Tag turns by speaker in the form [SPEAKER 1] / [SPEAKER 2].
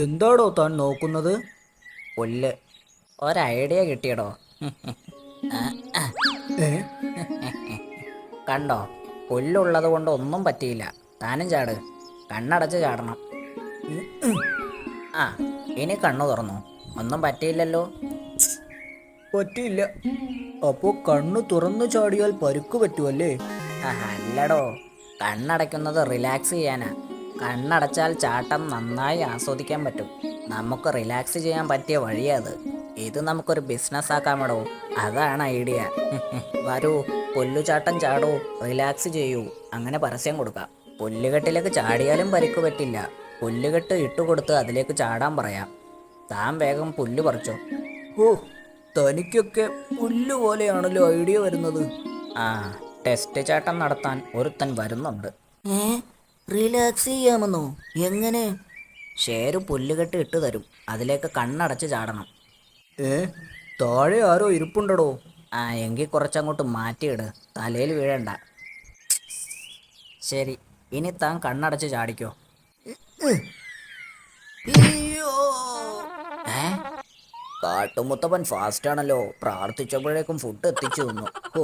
[SPEAKER 1] എന്താടോ താൻ നോക്കുന്നത്?
[SPEAKER 2] പുല്ല്. ഒരൈഡിയ കിട്ടിയടോ.
[SPEAKER 1] ഏ
[SPEAKER 2] കണ്ടോ? പുല്ലുള്ളത് കൊണ്ട് ഒന്നും പറ്റിയില്ല. താനും ചാട്. കണ്ണടച്ച് ചാടണം. ആ, ഇനി കണ്ണു തുറന്നു. ഒന്നും പറ്റിയില്ലല്ലോ.
[SPEAKER 1] പറ്റിയില്ല. അപ്പോ കണ്ണു തുറന്നു ചാടിയാൽ പരുക്ക് പറ്റുമല്ലേ?
[SPEAKER 2] അല്ലടോ, കണ്ണടയ്ക്കുന്നത് റിലാക്സ് ചെയ്യാനാ. കണ്ണടച്ചാൽ ചാട്ടം നന്നായി ആസ്വദിക്കാൻ പറ്റും. നമുക്ക് റിലാക്സ് ചെയ്യാൻ പറ്റിയ വഴിയാ അത്. ഇത് നമുക്കൊരു ബിസിനസ് ആക്കാമെടോ. അതാണ് ഐഡിയ. വരൂ, പുല്ലുചാട്ടം ചാടൂ, റിലാക്സ് ചെയ്യൂ. അങ്ങനെ പരസ്യം കൊടുക്കാം. പുല്ലുകെട്ടിലേക്ക് ചാടിയാലും പരിക്ക് പറ്റില്ല. പുല്ലുകെട്ട് ഇട്ടുകൊടുത്ത് അതിലേക്ക് ചാടാൻ പറയാം. താൻ വേഗം പുല്ല് പറിച്ചോ.
[SPEAKER 1] ഓ, തനിക്കൊക്കെ പുല്ല് പോലെയാണല്ലോ ഐഡിയ വരുന്നത്.
[SPEAKER 2] ആ, ടെസ്റ്റ് ചാട്ടം നടത്താൻ ഒരുത്തൻ വരുന്നുണ്ട്.
[SPEAKER 1] റിലാക്സ് ചെയ്യാമെന്നോ? എങ്ങനെ?
[SPEAKER 2] ഷേരു പുല്ലുകെട്ട് ഇട്ട് തരും. അതിലേക്ക് കണ്ണടച്ച് ചാടണം.
[SPEAKER 1] ഏ താഴെ ആരോ ഇരിപ്പുണ്ടടോ.
[SPEAKER 2] ആ, എങ്കിൽ കുറച്ചങ്ങോട്ട് മാറ്റിയിട്. തലയിൽ വീഴണ്ട. ശരി, ഇനി താൻ കണ്ണടച്ച് ചാടിക്കോ.
[SPEAKER 1] അയ്യോ!
[SPEAKER 2] ഏ കാട്ടുമുത്തപ്പൻ ഫാസ്റ്റ് ആണല്ലോ. പ്രാർത്ഥിച്ചപ്പോഴേക്കും ഫുഡ് എത്തിച്ചു തന്നു. ഓ,